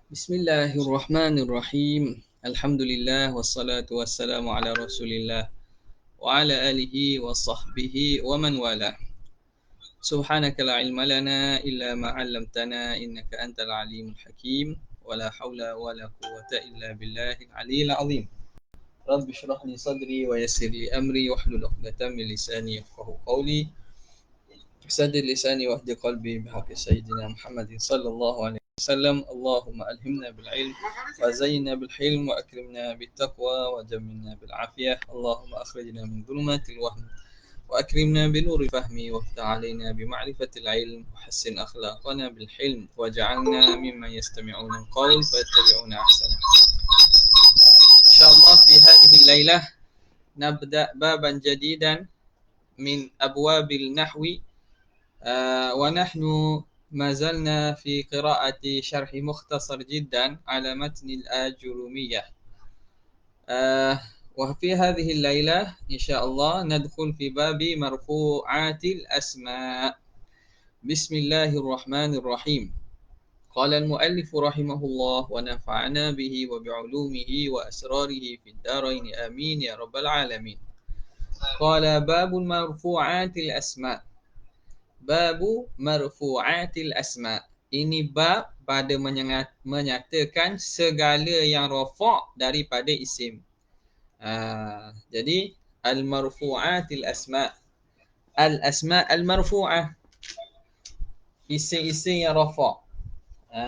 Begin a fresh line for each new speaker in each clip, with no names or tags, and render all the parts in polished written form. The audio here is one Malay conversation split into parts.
Bismillahirrahmanirrahim. Alhamdulillah wassalatu wassalamu ala Rasulillah wa ala alihi wa sahbihi wa man wala. Subhanaka la ilma lana illa ma 'allamtana innaka antal alimul hakim wa la haula wa la quwwata illa billahil aliyyil azim. Rabbi shrah li sadri wa yassir li amri wahlul 'uqdatam min lisani yafqahu qawli. Sadid lisani wahdi qalbi bihaqqi sayyidina Muhammadin sallallahu alaihi wasallam. Allahumma alhimna bil ilm wa zayyinna bil hilm wa akrimna bit taqwa wa jammilna bil afiyah. Allahumma akhrijna min dhulumatil wahm wa akrimna bi nuril fahmi waftah alaina bi ma'rifatil ilm wa hassin akhlaqana bil hilm waj'alna mimman yastami'una al qawl fayattabi'una ahsana. Insyaallah fi hadhihi al-lailah nabda baban jadidan min abwabil nahwi. ونحن ما زلنا في قراءة شرح مختصر جدا على متن الآجرومية. وفي هذه الليلة إن شاء الله ندخل في باب مرفوعات الأسماء. بسم الله الرحمن الرحيم. قال المؤلف رحمه الله ونفعنا به وبعلومه وأسراره في الدارين آمين يا رب العالمين. قال باب مرفوعات الأسماء. Babu marfu'atil asma. Ini bab pada menyatakan segala yang rafa' daripada isim. Jadi al-marfu'atil asma. Al-asma al-marfu'ah. Isim-isim yang rafa'.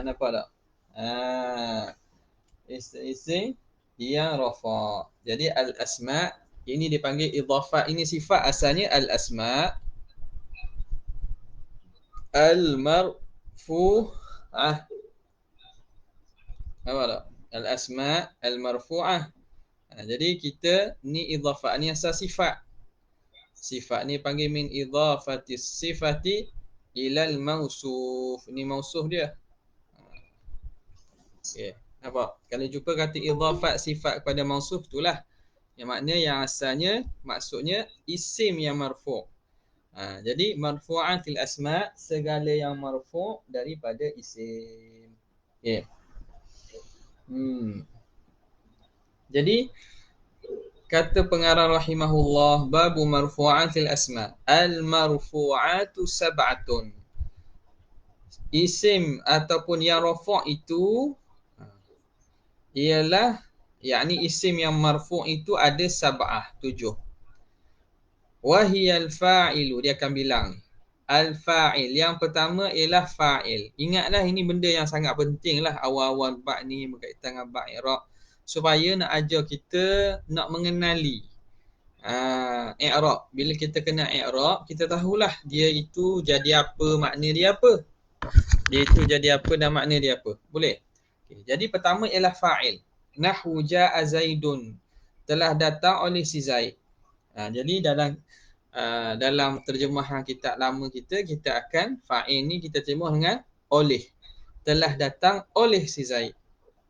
Nampak tak? Isim-isim yang rafa'. Jadi al-asma ini dipanggil idhafah. Ini sifat asalnya al-asma. Al-marfu'ah. Apa tak? Al-asma' al-marfu'ah. Jadi kita ni idhafah ni asal sifat. Sifat ni panggil min idhafatis sifati ilal mausuf. Ni mausuf dia. Okey. Nampak? Kalau jumpa kata idhafat sifat kepada mausuf itulah. Yang makna yang asalnya maksudnya isim yang marfu'. Jadi marfu'atil asma' segala yang marfu' daripada isim. Okey. Jadi kata pengarang rahimahullah babu marfu'atil asma'. Al marfu'atu sab'atun. Isim ataupun yang rafa' itu ialah yakni isim yang marfu' itu ada sab'ah, 7. Wahiyal fa'ilu, dia akan bilang al-fa'il. Yang pertama ialah fa'il. Ingatlah ini benda yang sangat penting lah awal-awal bab ni berkaitan dengan bab i'rab, supaya nak ajar kita nak mengenali i'rab. Bila kita kena i'rab, kita tahulah dia itu jadi apa, makna dia apa. Dia itu jadi apa dan makna dia apa. Boleh? Okay. Jadi pertama ialah fa'il. Nahwu ja'a Zaidun, telah datang oleh si Zaid. Jadi dalam terjemahan kitab lama kita akan fa'il ni kita terjemah dengan oleh. Telah datang oleh si Zaid.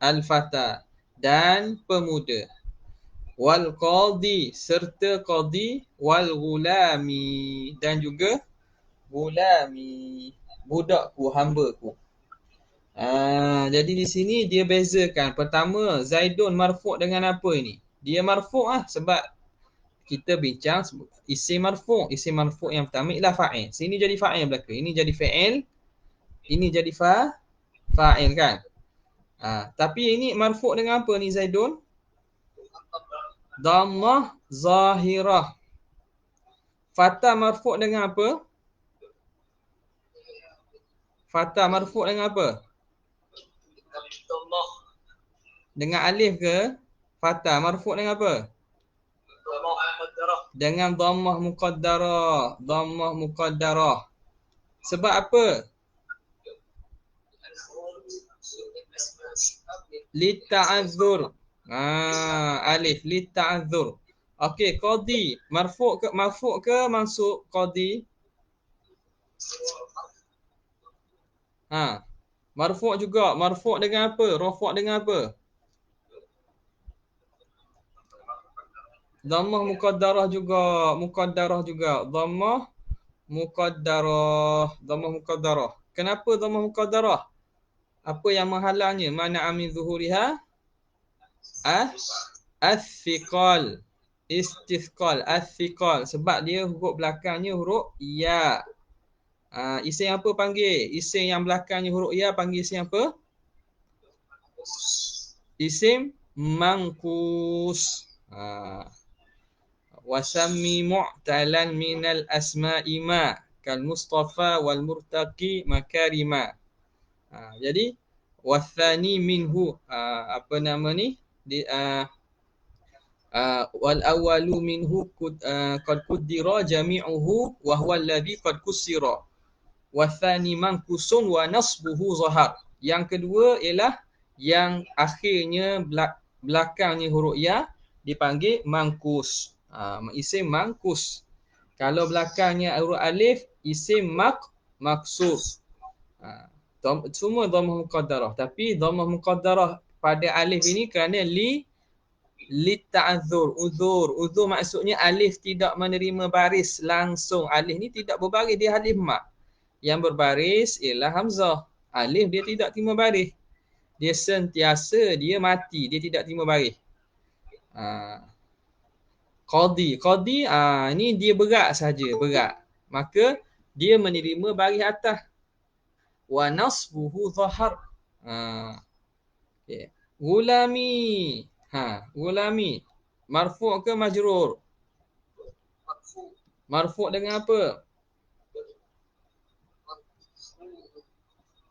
Al-fata, dan pemuda. Wal qadi, serta qadi. Wal gulami, dan juga gulami, budakku, hambaku. Jadi di sini dia bezakan. Pertama, Zaidun marfu' dengan apa ini? Dia marfu' sebab kita bincang isim marfu'. Isim marfu' yang pertama ialah fa'il. Sini jadi fa'il belaka. Ini jadi fa'il. Ini jadi fa'il kan? Tapi ini marfu' dengan apa ni Zaidun? Dhammah zahirah. Fatah marfu' dengan apa? Fatah marfu' dengan apa? Dengan alif ke? Fatah marfu' dengan apa? Dengan dhammah muqaddarah. Dhammah muqaddarah. Sebab apa? Lita'adzur. Alif lita'adzur. Okey, qadi marfu' ke mansub qadi? Marfu' juga. Marfu' dengan apa? Rafa' dengan apa? Dhammah muqaddarah juga. Muqaddarah juga. Dhammah muqaddarah. Dhammah muqaddarah. Kenapa dhammah muqaddarah? Apa yang menghalangnya? Mana amin zuhuriha? As-thiqal. Istithqal. As-thiqal. Sebab dia huruf belakangnya huruf ya. Isim apa panggil? Isim yang belakangnya huruf ya panggil isim apa? Isim mangkus. Wasammi mu'talan minal asma'i ma kal mustafa wal murtaqi makarima. Jadi wathani minhu, apa nama ni? Wal awwalu minhu qad quddira jami'uhu wa huwa alladhi qad kussira. Wathani mankusun wa nasbuhu zahar. Yang kedua ialah yang akhirnya belakangnya huruf ya dipanggil mangkus. Isim mangkus. Kalau belakangnya huruf alif, isim maksur. Semua dhammah muqaddarah. Tapi dhammah muqaddarah pada alif ini kerana li ta'adzur, uzur maksudnya alif tidak menerima baris langsung. Alif ni tidak berbaris, dia alif mat. Yang berbaris ialah hamzah. Alif dia tidak terima baris. Dia sentiasa dia mati, dia tidak terima baris. Qadi ni dia berat saja, berat. Maka dia menerima baris atas. Wa nasbuhu zahar. Okay. Gulami. Gulami. Marfu' ke majrur? Marfu' dengan apa?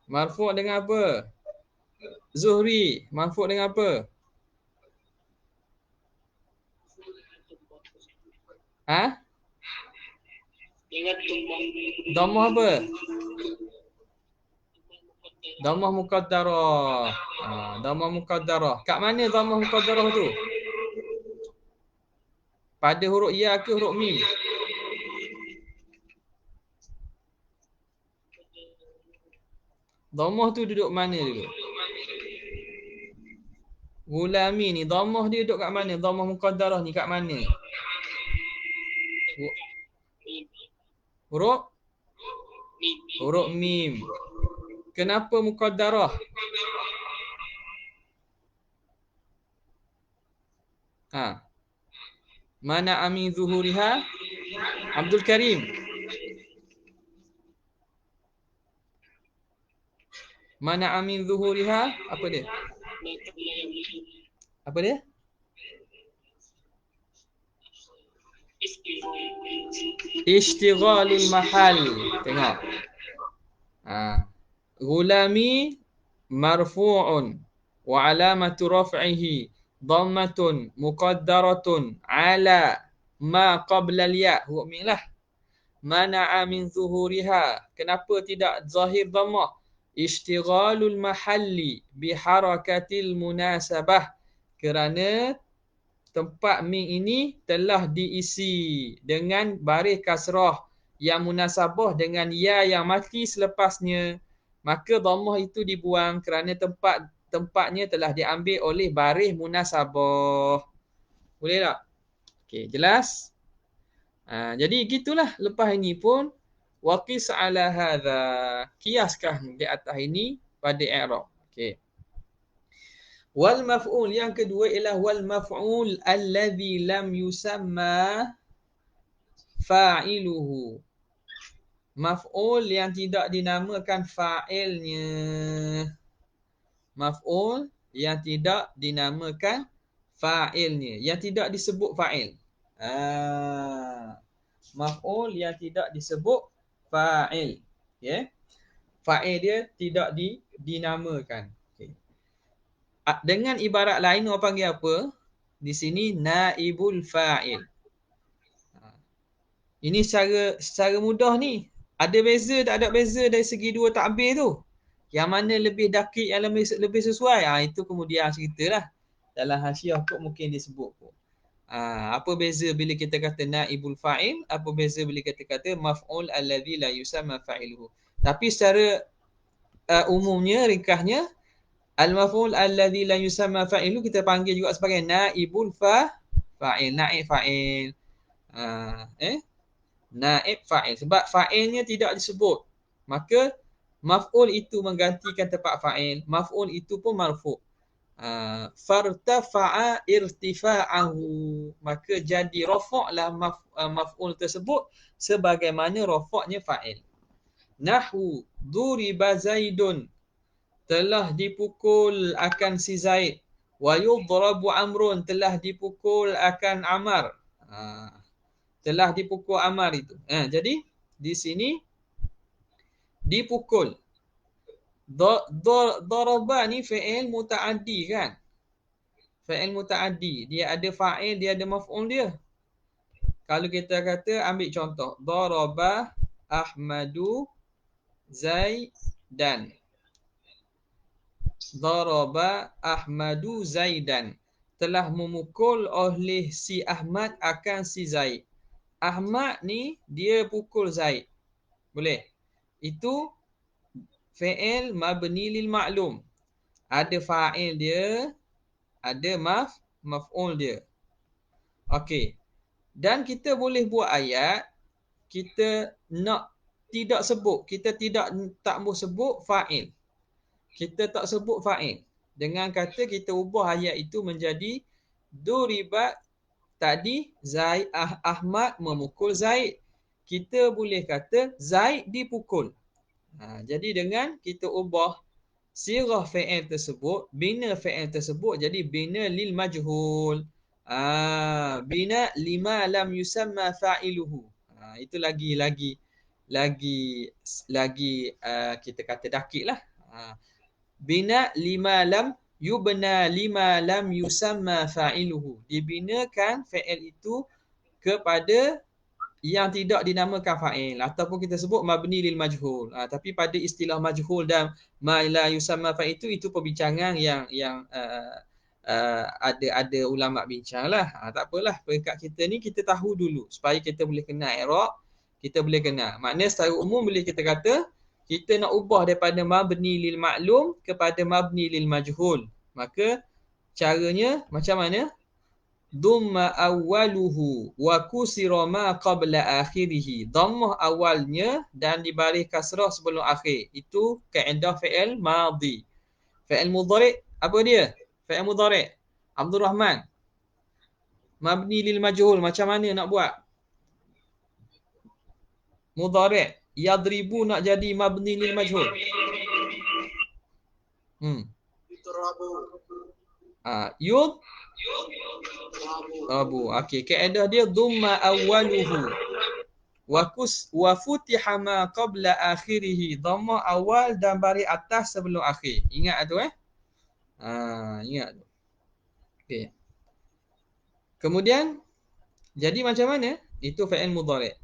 Marfu' dengan apa? Zuhri. Marfu' dengan apa? Dhammah apa? Dhammah muqaddarah. Dhammah muqaddarah. Kat mana dhammah muqaddarah tu? Pada huruf ya ke huruf mim? Dhammah tu duduk mana dulu? Gulami ni dhammah dia duduk kat mana? Dhammah muqaddarah ni kat mana? Huruf mim. Kenapa muqaddarah? Mana amin zuhuriha? Abdul Karim. Mana amin zuhuriha? Apa dia? Apa dia? Ishtighalul mahal. Tengok. Gulami marfu'un wa alamatu raf'ihi dhammatun muqaddaratun ala ma qabla al-ya. Huruf mim lah. Mana'a min zuhuriha. Kenapa tidak zahir dhammah? Ishtighalul mahalli biharakatil munasabah. Kerana tempat mim ini telah diisi dengan baris kasrah yang munasabah dengan ya yang mati selepasnya. Maka dhammah itu dibuang kerana tempatnya telah diambil oleh baris munasabah. Boleh tak? Okey, jelas? Jadi gitulah. Lepas ini pun waqis ala hadza. Kiaskan di atas ini pada i'rab. Okey. Wal maf'ul yang kedua ialah wal maf'ul alladhi lam yusamma fa'iluhu. Maf'ul yang tidak dinamakan fa'ilnya. Maf'ul yang tidak dinamakan fa'ilnya. Yang tidak disebut fa'il. Maf'ul yang tidak disebut fa'il. Okay. Fa'il dia tidak dinamakan. Okay. Dengan ibarat lain orang panggil apa? Di sini naibul fa'il. Ini secara mudah ni. Ada beza tak ada beza dari segi dua takbir tu? Yang mana lebih dakik, yang lebih sesuai? Itu kemudian ceritalah. Dalam hasyiah kot mungkin disebut kot. Apa beza bila kita kata naibul fa'il? Apa beza bila kita kata maf'ul alladhi la yusamma fa'iluhu? Tapi secara umumnya, ringkasnya, al-maf'ul alladhi la yusamma fa'iluhu kita panggil juga sebagai naibul fa'il. Naib fa'il. Naib fa'il. Sebab fa'ilnya tidak disebut. Maka Maf'ul itu menggantikan tempat fa'il. Maf'ul itu pun marfu'. Fartafa'a irtifa'ahu. Maka jadi rafa'lah maf'ul tersebut sebagaimana rafa'nya fa'il. Nahwu duriba Zaidun. Telah dipukul akan si Zaid. Wa yudrabu Amrun. Telah dipukul akan Amar. Telah dipukul Amar itu. Jadi di sini dipukul. Daraba ni fi'il muta'addi kan? Fi'il muta'addi. Dia ada fa'il, dia ada maf'ul dia. Kalau kita kata ambil contoh. Daraba Ahmadu Zaidan. Daraba Ahmadu Zaidan. Telah memukul oleh si Ahmad akan si Zaid. Ahmad ni dia pukul Zaid. Boleh? Itu fi'il mabni lil ma'lum. Ada fa'il dia, ada maf'ul dia. Okey. Dan kita boleh buat ayat, kita nak tidak sebut, kita tak mau sebut fa'il. Kita tak sebut fa'il. Dengan kata kita ubah ayat itu menjadi duriba tadi Zaid Ahmad memukul Zaid. Kita boleh kata Zaid dipukul. Jadi dengan kita ubah sirah fi'il tersebut, bina fi'il tersebut jadi bina lil majhul. Bina lima lam yusamma fa'iluhu. Itu lagi kita kata dakik lah. Bina lima lam yubna lima lam yusamma fa'iluhu. Dibinakan fi'il itu kepada yang tidak dinamakan fa'il ataupun kita sebut mabni lil majhul. Tapi pada istilah majhul dan ma la yusamma fa'il itu perbincangan yang ada ulama bincanglah. Tak apalah, peringkat kita ni kita tahu dulu supaya kita boleh kenal i'rab, kita boleh kenal. Maknanya secara umum boleh kita kata kita nak ubah daripada mabni lil ma'lum kepada mabni lil majhul. Maka caranya macam mana? Dhamma awwaluhu wa kusira ma qabla akhirih. Dhammah awalnya dan dibaris kasrah sebelum akhir. Itu kaedah fi'il madhi. Fi'il mudhari' apa dia? Fi'il mudhari'. Abdul Rahman. Mabni lil majhul macam mana nak buat? Mudhari'. Yadribu nak jadi mabni lil majhul. Yud Rabu. Okey, kaedah dia dhamma awwaluhu wa futiha ma qabla akhirih. Dhamma awal dan baris atas sebelum akhir. Ingat tu ingat tu. Okey. Kemudian jadi macam mana? Itu fa'il mudhari'.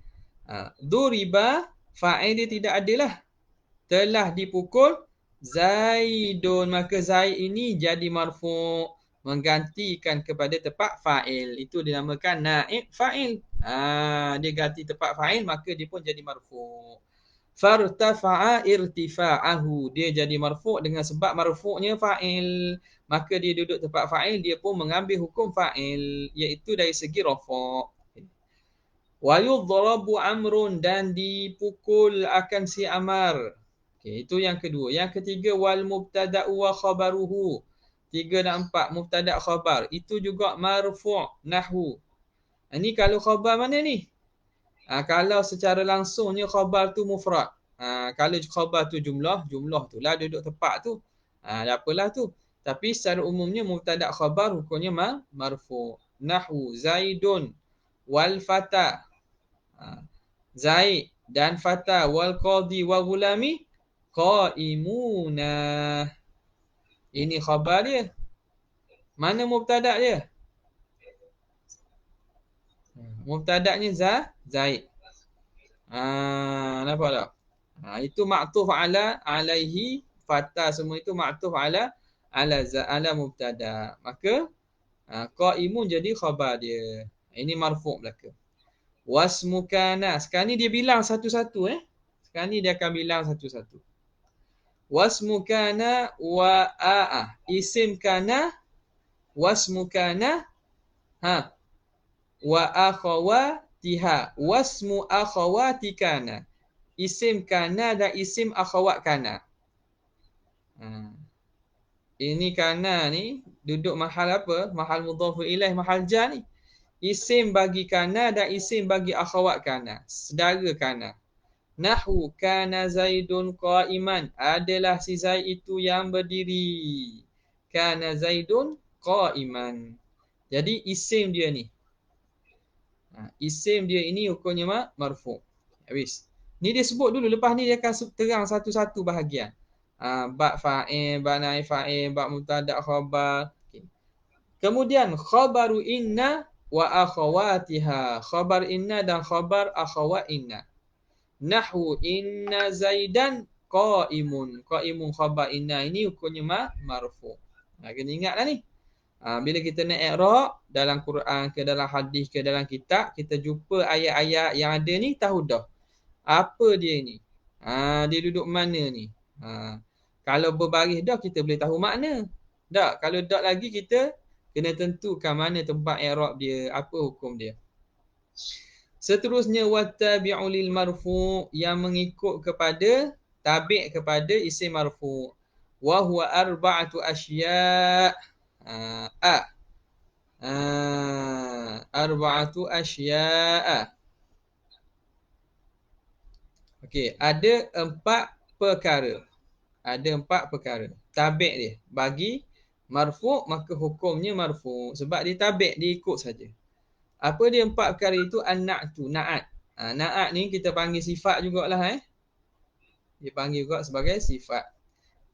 Duriba fa'il dia tidak adalah. Telah dipukul Zaidun. Maka Zaid ini jadi marfu', menggantikan kepada tempat fa'il. Itu dinamakan naib fa'il. Dia ganti tempat fa'il maka dia pun jadi marfu'. Fartafa'a irtifa'ahu. Dia jadi marfu' dengan sebab marfu'nya fa'il. Maka dia duduk tempat fa'il, dia pun mengambil hukum fa'il, iaitu dari segi rafa'. Wa yudrabu Amrun, dan dipukul akan si Amar. Okay, itu yang kedua. Yang ketiga, wal mubtada'u wa khabaruhu. 3 dan 4, mubtada' khabar. Itu juga marfu' nahwu. Ini kalau khabar mana ni? Kalau secara langsungnya khabar tu mufrad. Kalau khabar tu jumlah tu lah duduk tempat tu. Tak apalah tu. Tapi secara umumnya mubtada' khabar hukumnya marfu'. Nahwu Zaidun wal fata. Zaid dan fata wal qadi wa gulami qaimuna. Ini khabar dia. Mana mubtada' dia? Mubtada'nya Zaid. Nampak tak? Itu ma'tuf ala alaihi, fata semua itu ma'tuf ala mubtada'. Maka qaimun jadi khabar dia. Ini marfu' belaka. Wasmu kana. Sekarang ni dia bilang satu-satu Sekarang ni dia akan bilang satu-satu. Wasmu kana wa isim kana, wasmu kana wa akhawatiha, wasmu akhawati kana. isim kana dan isim akhawat kana. Ini kana ni duduk mahal apa? Mahal mudhaf ilaih, mahal jar ni. Isim bagi kana dan isim bagi akhawat kana. Saudara kana. Nahwu kana Zaidun qa'iman. Adalah si Zaid itu yang berdiri. Kana Zaidun qa'iman. Jadi isim dia ni. Isim dia ini hukumnya marfu'. Habis. Ni dia sebut dulu. Lepas ni dia akan terang satu-satu bahagian. Ba' fa'il, ba' na'i fa'il, ba' mubtada' khabar. Okay. Kemudian khabaru inna wa akhawatiha. Khabar inna dan khabar akhawat inna. Nahwu inna Zaidan qa'imun. Qa'imun khabar inna ini hukumnya marfu'. Kena ingatlah ni. Bila kita nak i'rab dalam Quran ke dalam hadis ke dalam kitab, kita jumpa ayat-ayat yang ada ni, tahu dah apa dia ni. Dia duduk mana ni. Kalau berbaris dah kita boleh tahu makna. Tak, kalau tak lagi kita kena tentukan mana tempat i'rab dia, apa hukum dia. Seterusnya wattabi'u lil marfu' yang mengikut kepada tabi' kepada isim marfu'. Wa huwa arba'atu asya'. Arba'atu asya'a. Okey, ada 4 perkara. Ada 4 perkara. Tabi' dia bagi marfu' maka hukumnya marfu' sebab dia tabi', dia ikut saja. Apa dia 4 perkara itu? An-na'tu, na'at. Na'at ni kita panggil sifat jugalah Dia panggil juga sebagai sifat.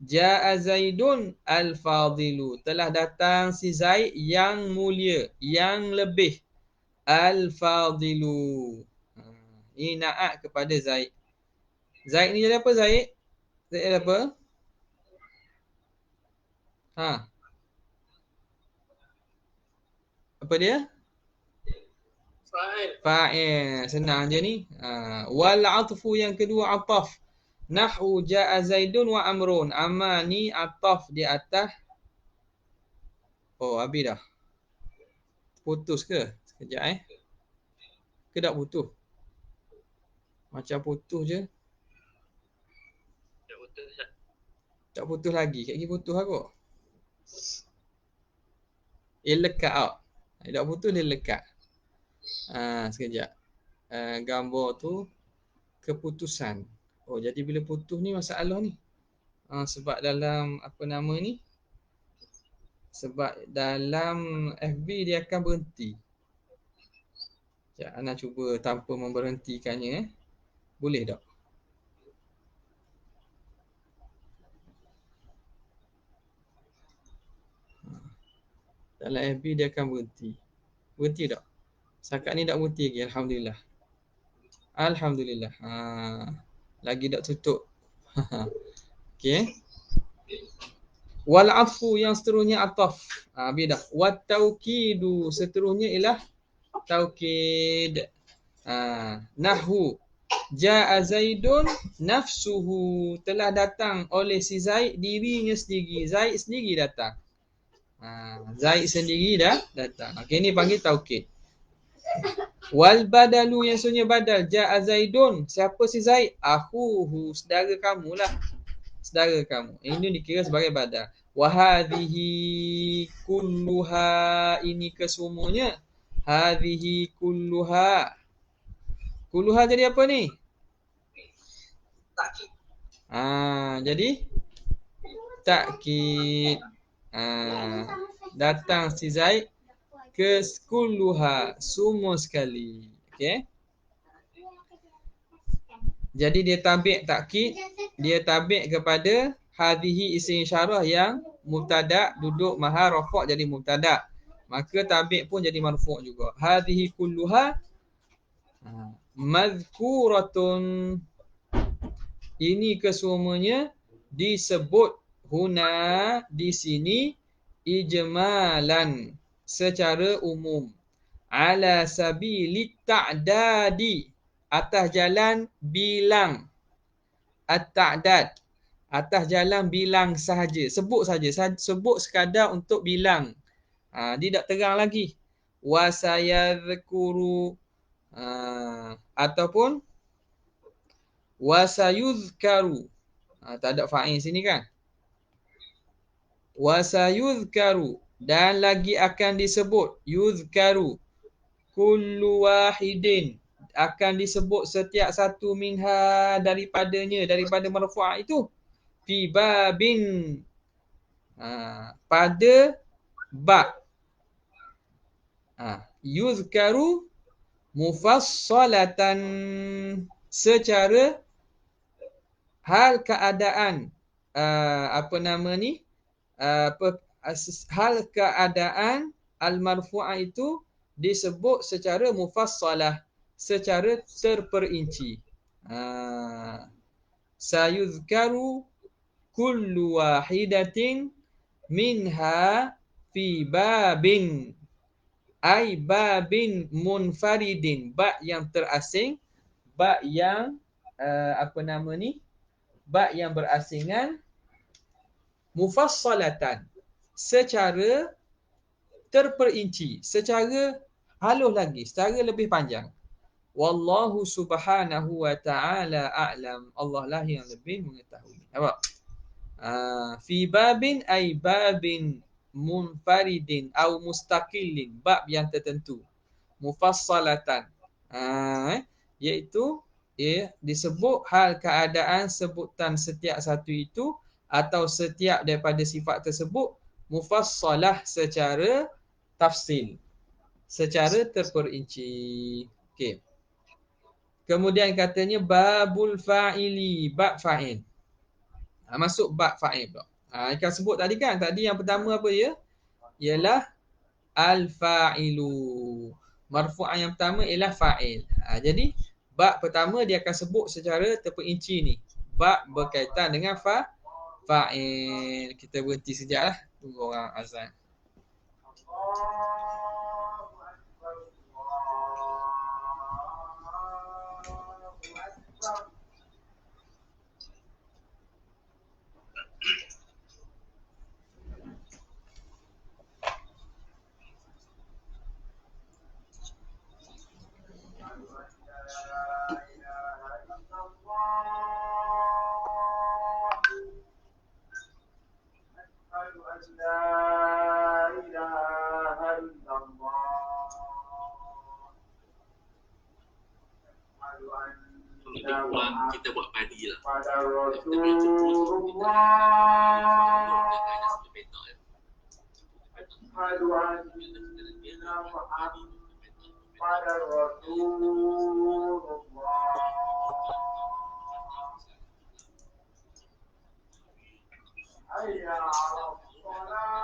Ja'a Zaidun al-fadilu. Telah datang si Zaid yang mulia, yang lebih. Al-fadilu. Ini na'at kepada Zaid. Zaid ni jadi apa Zaid? Zaid jadi apa? Apa dia? Fa'il. Senang je ni. Wal atfu yang kedua ataf. Nahwu ja'a Zaidun wa Amrun. Amma ni ataf di atas. Oh, habis dah. Putus ke? Sekejap Ke tak putus? Macam putus je. Tak putus lagi. Kat lagi putus aku. Dia lekat out. Dia tak putus, dia lekat. Sekejap. Gambar tu keputusan. Oh, jadi bila putus ni masalah ni. Sebab dalam apa nama ni? Sebab dalam FB dia akan berhenti. Sekejap, Ana cuba tanpa memberhentikannya. Boleh tak? Dalam FB dia akan berhenti. Berhenti tak? Setakat ni tak berhenti lagi. Alhamdulillah. Alhamdulillah. Lagi tak tutup. Okey. Wal afu yang seterusnya ataf. Bidah. Wat taukidu seterusnya ialah taukid. Nahwu ja'a Zaidun nafsuhu. Telah datang oleh si Zaid dirinya sendiri. Zaid sendiri datang. Zaid sendiri dah datang. Okey, ni panggil taukid. Wal badalu yang sebenarnya badal. Ja'a Zaidun. Siapa si Zaid? Akhuhu. Saudara kamulah. Saudara kamu. Ini dikira sebagai badal. Wahadhihi kulluha. Ini kesemuanya. Hadhihi kulluha. Kulluha jadi apa ni? Takkid. Jadi takkid. Datang si Zaid ke kulluha, semua sekali. Okey. Jadi dia tabi' takkid, dia tabi' kepada hadhihi isim isyarah yang mubtada duduk mahal rafa' jadi mubtada. Maka tabi' pun jadi marfu' juga. Hadhihi kulluha madhkuratun. Ini kesemuanya disebut huna di sini ijmalan secara umum. Ala sabili ta'dadi. Atas jalan bilang. At-ta'dad. Atas jalan bilang sahaja. Sebut saja. Sebut sekadar untuk bilang. Dia tak terang lagi. Wasayadhkuru. Ataupun Wasayuzkaru. Tak ada fa'il sini kan? Wasayuzkaru. Dan lagi akan disebut. Yuzkaru. Kullu wahidin. Akan disebut setiap satu minha daripadanya. Daripada marfu'ah itu. Fi babin. Pada bab. Yuzkaru mufassalatan. Secara hal keadaan. Hal keadaan al-marfu'ah itu disebut secara mufassalah, secara terperinci. Sayuzkaru kullu wahidatin minha fi babin, ay babin munfaridin, bab yang terasing, bab yang bab yang berasingan, mufassalatan, secara terperinci, secara halus lagi, secara lebih panjang. Wallahu subhanahu wa ta'ala a'lam. Allah lah yang lebih mengetahui. Nampak? Fi babin ay babin munfaridin au mustaqillin, bab yang tertentu. Mufassalatan. Iaitu disebut hal keadaan sebutan setiap satu itu atau setiap daripada sifat tersebut mufassalah secara tafsil, secara terperinci. Okey. Kemudian katanya babul fa'ili, bab fa'il. Masuk bab fa'il pula. Ikan sebut tadi kan, tadi yang pertama apa dia? Ialah al-fa'ilu. Marfu'ah yang pertama ialah fa'il. Jadi bab pertama dia akan sebut secara terperinci ni. Bab berkaitan dengan fa'il. Kita berhenti sekejap lah. Tunggu orang azan.
Kita buat padi lah.
Pada Rasulullah Haduan pada Rasulullah Hayya 'alas shalah.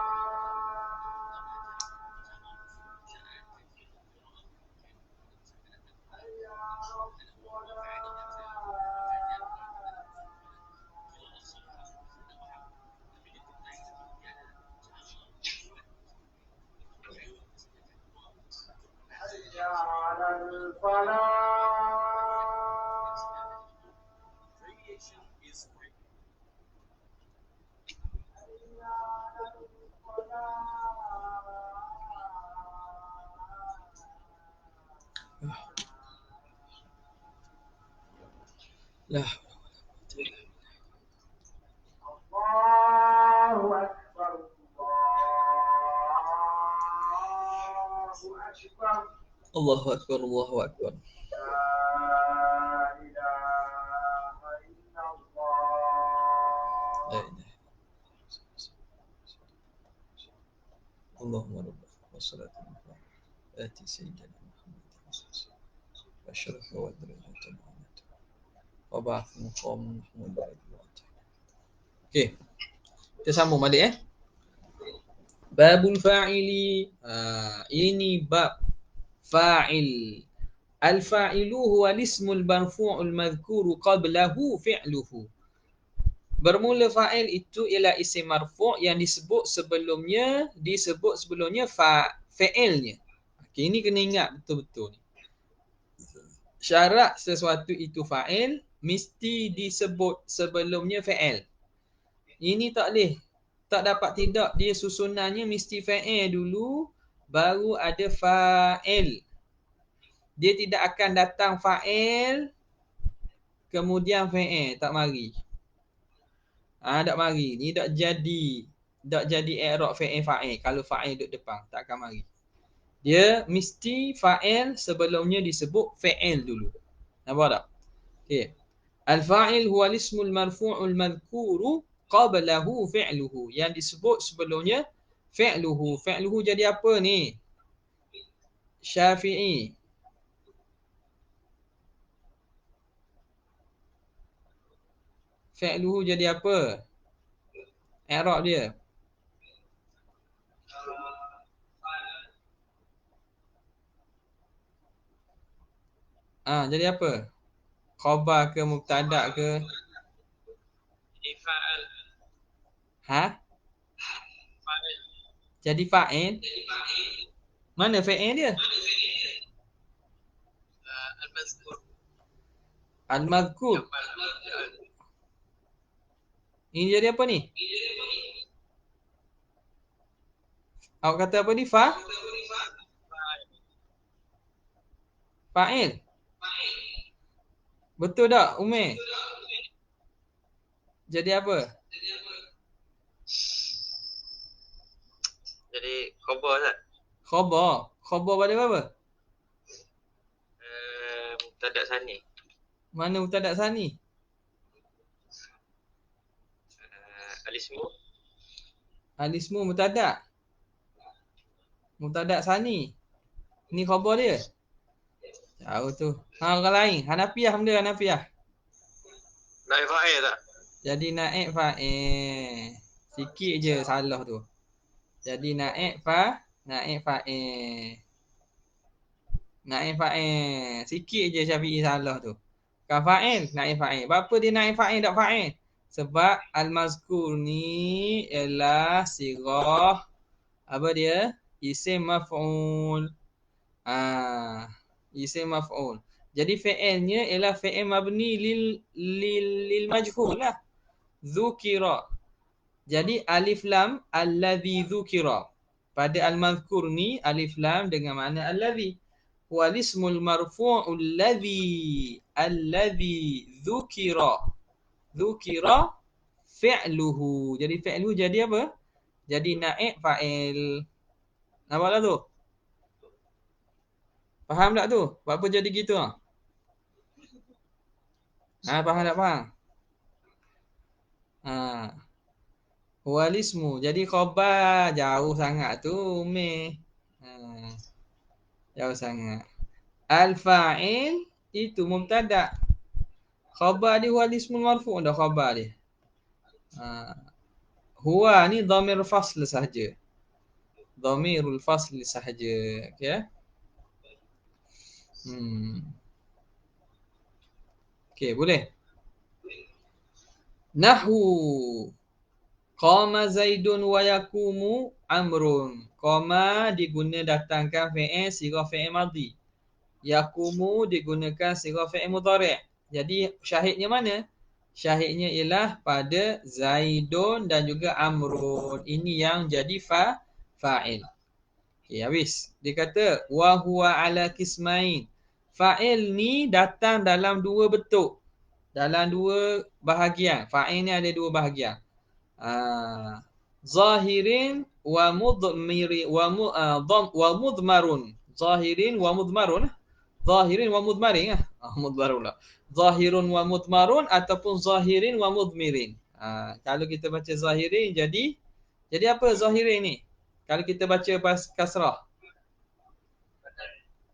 Lah.
Allahu Akbar.
Allahu Akbar, Allahu Akbar.
La ilaha illallah.
Allahumma rabbana wassalatu ati sayyidina Muhammad wa syarafa wa darajatan wa ba'ath muqam Muhammad. Okey. Kita sambung balik Babul fa'ili. Ini bab fa'il. Al-fa'ilu huwa ismul marfu'ul madhkuru qablahu fi'luhu. Bermula fa'il itu ialah isim marfu' yang disebut sebelumnya fa'ilnya. Okay, ini kena ingat betul-betul ni. Syarat sesuatu itu fa'il mesti disebut sebelumnya fa'il. Ini tak boleh. Tak dapat tidak, dia susunannya mesti fa'il dulu baru ada fa'il. Dia tidak akan datang fa'il kemudian fa'il tak mari. Tak mari. Ni tak jadi i'rab fa'il fa'il kalau fa'il duduk depan, tak akan mari. Dia mesti fa'il sebelumnya disebut fa'il dulu. Nampak tak? Okey. Al-fa'il huwa al-ismul marfu'ul madhkuru qablahu fi'luhu. Yang disebut sebelumnya fi'luhu. Fi'luhu jadi apa ni? Syafi'i. Fi'luhu jadi apa? I'rab dia. Jadi apa? Khabar ke mubtada ke?
Jadi fa'al. Fa'il.
Jadi fa'il. Mana fa'il dia?
Al-mazkur.
Al-madhkur. Ini jadi apa ni? Awak kata apa ni? Fa'il. Betul tak, Umar? Jadi apa?
Jadi khabar tak?
Khabar. Khabar pada apa?
Mubtada sani.
Mana mubtada sani?
Al-ismu.
Al-ismu mubtada. Mubtada sani. Ni khabar dia. Jauh tu. Orang lain. Hanafiah benda Hanafiah.
Naib fa'il tak?
Jadi naib fa'il. Sikit je salah tu. Jadi naib fa'il. Naib fa'il. Sikit je Syafi'i salah tu. Kan fa'il, naib fa'il. Berapa dia naib fa'il tak fa'il? Sebab al-mazkur ni ialah sirah apa dia? Isim maf'ul. Isim maf'ul. Jadi fi'ilnya ialah fi'il mabni lil majhul lah. Dzukira. Jadi alif lam allazi dzukira. Pada al-mazkur ni alif lam dengan makna allazi. Wal ismul marfu'ul ladzi dzukira. Dzukira fi'luhu. Jadi fi'luhu jadi apa? Jadi naib fa'il. Nampak tak tu? Faham tak tu? Apa jadi gitu? Faham tak faham? Walismu. Jadi khabar jauh sangat tu, Umi. Jauh sangat. Al-fa'il itu mubtada. Khabar dia walismul marfu' dah khabar dia. Huwa ni dhamir fasl sahaja. Dhamirul fasl sahaja. Okey. Okey, boleh. Nahwu qama Zaidun wa yakumu Amrun. Qama digunakan datangkan fi'il sirah fi'il madhi. Yakumu digunakan sirah fi'il mudhari'. Jadi syahidnya mana? Syahidnya ialah pada Zaidun dan juga Amrun. Ini yang jadi fa'il. Okey, habis. Dia kata wa huwa ala qismain. Fa'il ni datang dalam dua bentuk. Dalam dua bahagian. Fa'il ni ada dua bahagian. Zahirin wa mudmiri wa mudmarun. Zahirin wa mudmarun. Zahirin wa mudmarin. Mudmarun lah. Zahirun wa mudmarun ataupun zahirin wa mudmirin. Kalau kita baca zahirin jadi apa zahirin ni? Kalau kita baca pas kasrah.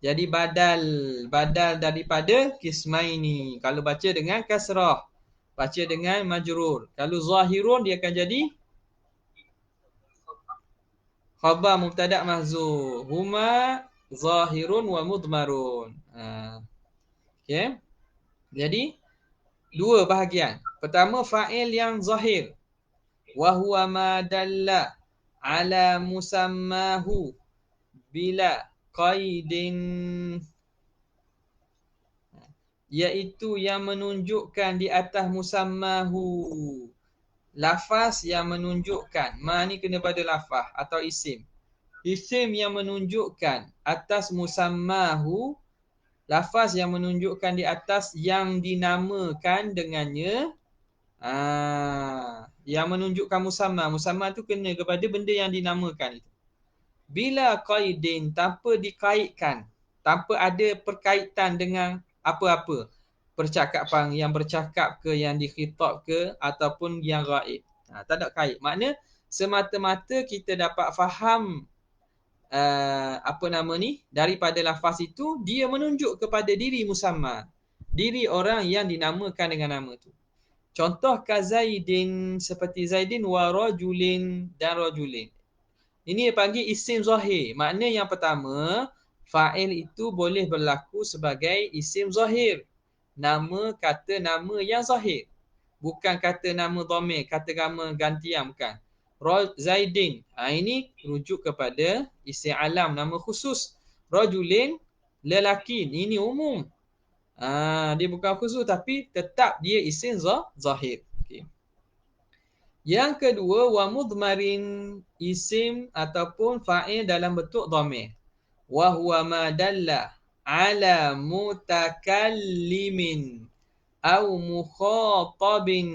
Jadi badal daripada kismaini. Kalau baca dengan kasrah, baca dengan majrur. Kalau zahirun dia akan jadi khabar mubtada mahzuf. Huma zahirun wa mudmarun. Okey. Jadi dua bahagian. Pertama fa'il yang zahir. Wa huwa ma dalla ala musammahu bila qaidin, iaitu yang menunjukkan di atas musammahu, lafaz yang menunjukkan. Ma ni kena pada lafaz atau isim. Isim yang menunjukkan atas musammahu lafaz yang menunjukkan di atas yang dinamakan dengannya. Yang menunjukkan musamma. Musamma tu kena kepada benda yang dinamakan itu. Bila qaidin, tanpa dikaitkan, tanpa ada perkaitan dengan apa-apa. Percakapan yang bercakap ke, yang dikhitab ke, ataupun yang ghaib. Tak ada kait. Makna semata-mata kita dapat faham daripada lafaz itu, dia menunjuk kepada diri musamma. Diri orang yang dinamakan dengan nama tu. Contoh kazaidin, seperti Zaidin wa rajulin dan rajulin. Ini panggil isim zahir. Makna yang pertama, fa'il itu boleh berlaku sebagai isim zahir. Nama, kata nama yang zahir. Bukan kata nama dhamir, kata nama gantian, bukan. Zaidin. Ini rujuk kepada isim alam, nama khusus. Rajulin, lelaki. Ini umum. Dia bukan khusus tapi tetap dia isim zahir. Okay. Yang kedua, wa mudmarin, isim ataupun fa'il dalam bentuk dhamir. Wa huwa ma dalla ala mutakallimin au mukhatabin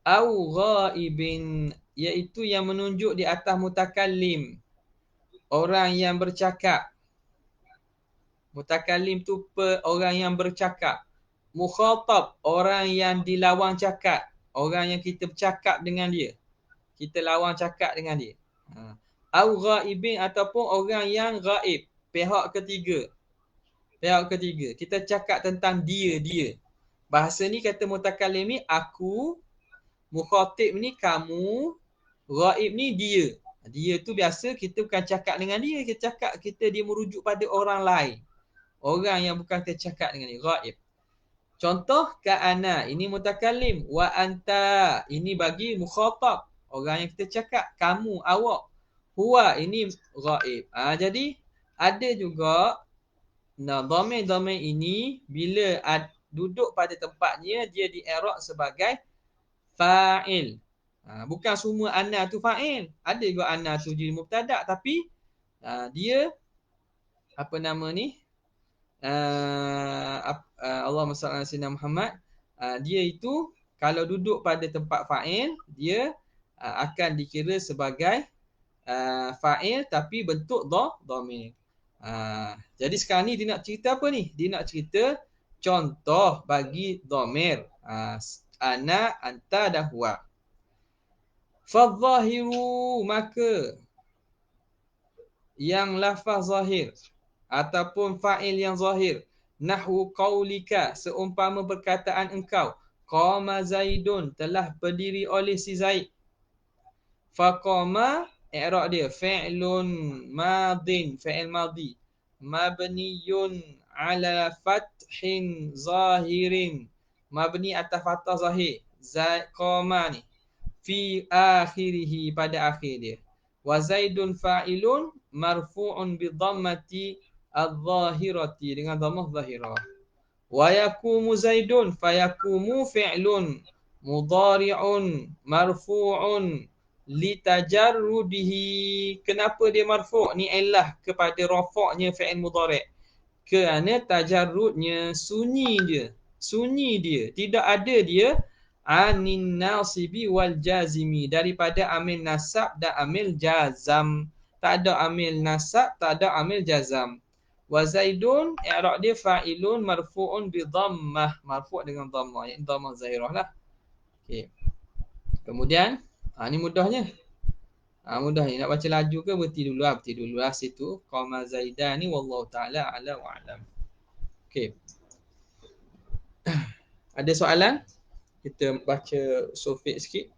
au ghaibin, iaitu yang menunjuk di atas mutakallim, orang yang bercakap. Mutakallim tu orang yang bercakap. Mukhatab, orang yang dilawang cakap. Orang yang kita bercakap dengan dia. Kita lawang cakap dengan dia. Au ghaibin, ataupun orang yang ghaib. Pihak ketiga. Pihak ketiga. Kita cakap tentang dia. Bahasa ni kata mutakallim ni aku. Mukhatib ni kamu. Ghaib ni dia. Dia tu biasa kita bukan cakap dengan dia. Kita cakap dia merujuk pada orang lain. Orang yang bukan kita cakap dengan dia. Ghaib. Contoh ka'ana. Ini mutakallim. Wa anta. Ini bagi mukhatab. Orang yang kita cakap. Kamu, awak. Huwa. Ini ghaib. Jadi ada juga dhamir-dhamir ini bila duduk pada tempatnya, dia di-i'rab sebagai fa'il. Bukan semua ana tu fa'il. Ada juga ana tu jadi mubtada'. Tapi dia Allahumma salli ala sayyidina Muhammad, dia itu kalau duduk pada tempat fa'il, dia akan dikira sebagai fa'il tapi bentuk dhamir. Jadi sekarang ni dia nak cerita apa ni? Dia nak cerita contoh bagi dhamir. Ana, anta dan huwa. Fadzahiru, maka yang lafaz zahir ataupun fa'il yang zahir, nahwu qaulika, seumpama perkataan engkau, qama Zaidun, telah berdiri oleh si Zaid. Faqama, i'rab dia fi'lun madin, fi'il madhi, mabniyun ala fathin zahirin, mabni atas fathah zahir. Qama ni fi akhirih, pada akhir dia. Wa Zaidun fa'ilun marfu'un bi dhammati adh-dhahirati, dengan dhammah zahirah. Wa yakumu Zaidun, fayakumu fi'lun mudhari'un marfu'un litajarrudihi. Kenapa dia marfu'? Ni illah kepada rafa'nya fi'il mudhari'. Kerana tajarrudnya, sunyi dia. Tidak ada dia anin nasibi wal jazimi, daripada amil nasab dan amil jazam. Tak ada amil nasab, tak ada amil jazam. Wa Zaidun, i'rab dia fa'ilun marfu'un bi dhammah, marfu' dengan dhammah, iaitu dhammah zahirah lah. Okey. Kemudian ni mudahnya. Mudah ni, nak baca laju ke berhenti dulu situ. Qama Zaidan ni wallahu taala ala wa alam. Okey. Ada soalan? Kita baca sufik sikit.